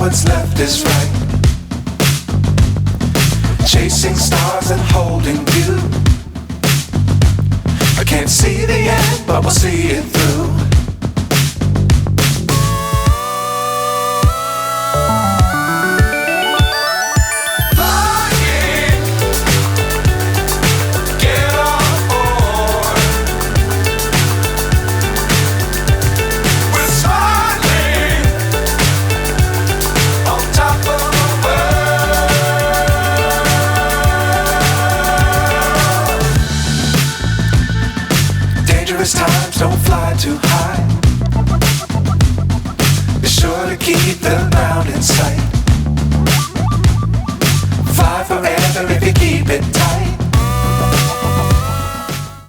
what's left is right. Chasing stars and holding you. I can't see the end, but we'll see it through. Times don't fly too high. Be sure to keep the ground in sight.